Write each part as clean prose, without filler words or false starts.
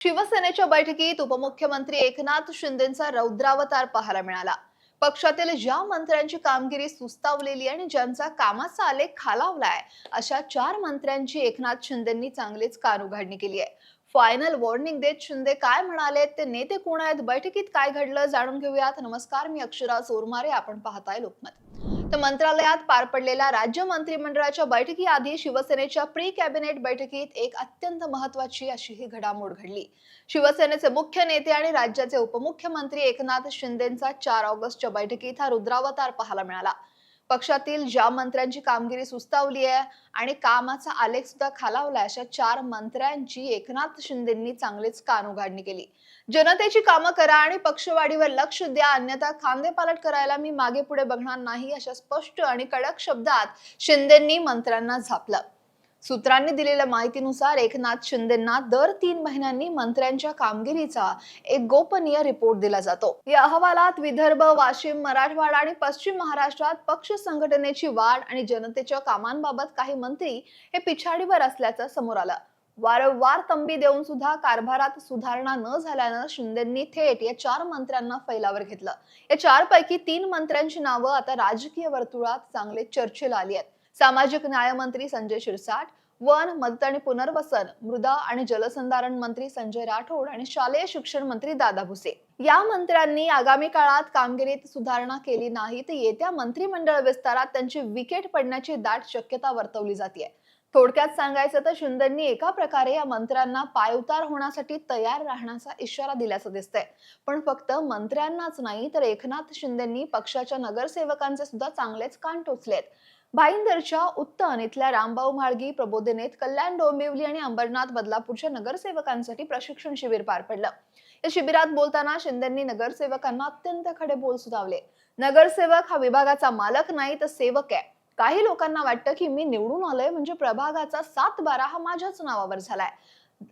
शिवसेनेच्या बैठकीत उपमुख्यमंत्री एकनाथ शिंदेंचा रौद्रावतार पाहायला मिळाला। पक्षातील ज्या मंत्र्यांची कामगिरी सुस्तावलेली आणि ज्यांचा कामाचा आलेख खालावलाय अशा 4 मंत्र्यांची एकनाथ शिंदेंनी चांगलीच कानउघाडणी केली आहे। फायनल वॉर्निंग देत शिंदे काय म्हणाले, ते नेते कोण आहेत, बैठकीत काय घडलं, जाणून घेऊयात। नमस्कार, मी अक्षरा सोरमारे, आपण पाहताय लोकमत। तर मंत्रालयात पार पडलेल्या राज्य मंत्रिमंडळाच्या बैठकीआधी शिवसेनेच्या प्री कॅबिनेट बैठकीत एक अत्यंत महत्त्वाची अशी ही घडामोड घडली। शिवसेनेचे मुख्य नेते आणि राज्याचे उपमुख्यमंत्री एकनाथ शिंदेंचा 4 ऑगस्टच्या बैठकीत हा रुद्रावतार पाहायला मिळाला। पक्षातील ज्या मंत्र्यांची कामगिरी सुस्तावली आहे आणि कामाचा आलेख सुद्धा खालावला, अशा 4 मंत्र्यांची एकनाथ शिंदेंनी चांगलीच कानउघाडणी केली। जनतेची कामं करा आणि पक्षवाढीवर लक्ष द्या, अन्यथा खांदेपालट करायला मी मागे पुढे बघणार नाही, अशा स्पष्ट आणि कडक शब्दात शिंदेंनी मंत्र्यांना झापलं। सूत्रांनी दिलेल्या माहितीनुसार एकनाथ शिंदेंना दर 3 महिन्यांनी मंत्र्यांच्या कामगिरीचा एक गोपनीय रिपोर्ट दिला जातो। या अहवालात विदर्भ, वाशिम, मराठवाडा आणि पश्चिम महाराष्ट्रात पक्ष संघटनेची वाढ आणि जनतेच्या कामांबाबत काही मंत्री हे पिछाडीवर असल्याचं समोर आलं। वारंवार तंबी देऊन सुद्धा कारभारात सुधारणा न झाल्यानं शिंदेंनी थेट या 4 मंत्र्यांना फैलावर घेतलं। या 4 पैकी 3 मंत्र्यांची नावं आता राजकीय वर्तुळात चांगले चर्चेला आली आहेत। सामाजिक न्याय मंत्री संजय शिरसाट, वन, मदत आणि पुनर्वसन, मृदा आणि जलसंधारण मंत्री संजय राठोड आणि शालेय शिक्षण मंत्री दादा भुसे या मंत्र्यांनी आगामी काळात कामगिरीत सुधारणा केली नाही तर येत्या मंत्रिमंडळ विस्तारात त्यांची विकेट पडण्याची दाट शक्यता वर्तवली जाते। थोडक्यात सांगायचं तर शिंदेंनी एका प्रकारे या मंत्र्यांना पायउतार होण्यासाठी तयार राहण्याचा इशारा दिल्याचं दिसतंय। पण फक्त मंत्र्यांनाच नाही तर एकनाथ शिंदेंनी पक्षाच्या नगरसेवकांचे सुद्धा चांगलेच कान टोचलेत। भाईंदरच्या उत्तन इथल्या रामभाऊ म्हाळगी, प्रबोधिनीत कल्याण, डोंबिवली आणि अंबरनाथ, बदलापूरच्या नगरसेवकांसाठी प्रशिक्षण शिबिर पार पडलं। या शिबिरात बोलताना शिंदेंनी नगरसेवकांना अत्यंत खडे बोल सुनावले। नगरसेवक हा विभागाचा मालक नाही तर सेवक आहे। काही लोकांना वाटतं की मी निवडून आलोय म्हणजे प्रभागाचा 7-12 हा माझ्याच नावावर झालाय।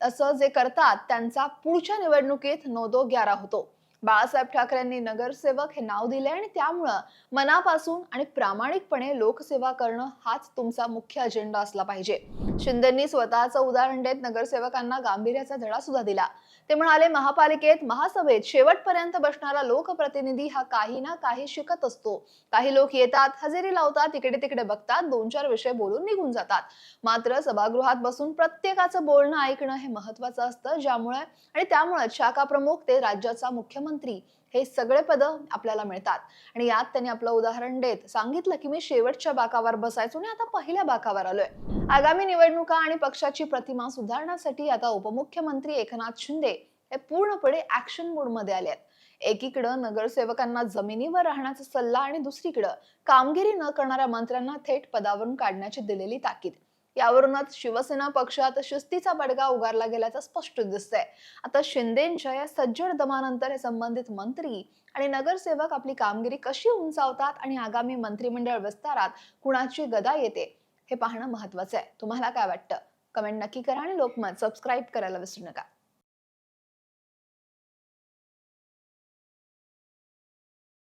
असं जे करतात त्यांचा पुढच्या निवडणुकीत 9-2-11 होतो। बाळासाहेब ठाकरेंनी नगरसेवक हे नाव दिले आणि त्यामुळं मनापासून आणि प्रामाणिकपणे लोकसेवा करणं हाच तुमचा मुख्य अजेंडा असला पाहिजे। शिंदेंनी स्वतःचं उदाहरण देत नगरसेवकांना गांभीर्याचा धडा सुद्धा दिला। ते म्हणाले, महापालिकेत, महासभेत शेवटपर्यंत बसणारा लोकप्रतिनिधी हा काही ना काही शिकत असतो। काही लोक येतात, हजेरी लावतात, इकडे तिकडे बघतात, 2-4 विषय बोलून निघून जातात। मात्र सभागृहात बसून प्रत्येकाचं बोलणं ऐकणं हे महत्त्वाचं असतं, ज्यामुळे आणि त्यामुळे शाखा प्रमुख ते राज्याचा मुख्यमंत्री हे सगळे पद आपल्याला मिळतात। आणि यात त्यांनी आपलं उदाहरण देत सांगितलं की मी शेवटच्या बाकावर बसायचो आणि आता पहिल्या बाकावर आलोय। आगामी निवडणुका आणि पक्षाची प्रतिमा सुधारण्यासाठी आता उपमुख्यमंत्री एकनाथ शिंदे हे पूर्णपणे ऍक्शन मोड मध्ये आले आहेत। एकीकडे नगरसेवकांना जमिनीवर राहण्याचा सल्ला आणि दुसरीकडे कामगिरी न करणाऱ्या मंत्र्यांना थेट पदावरून काढण्याची दिलेली ताकीद। यावरूनच शिवसेना पक्षात शिस्तीचा बडगा उगारला गेल्याचं स्पष्ट दिसतंय। आता शिंदेंच्या या सज्जड दमानंतर हे संबंधित मंत्री आणि नगरसेवक आपली कामगिरी कशी उंचावतात आणि आगामी मंत्रिमंडळ विस्तारात कुणाची गदा येते हे पाहणं महत्त्वाचं आहे। तुम्हाला काय वाटतं? कमेंट नक्की करा आणि लोकमत सबस्क्राईब करायला विसरू नका।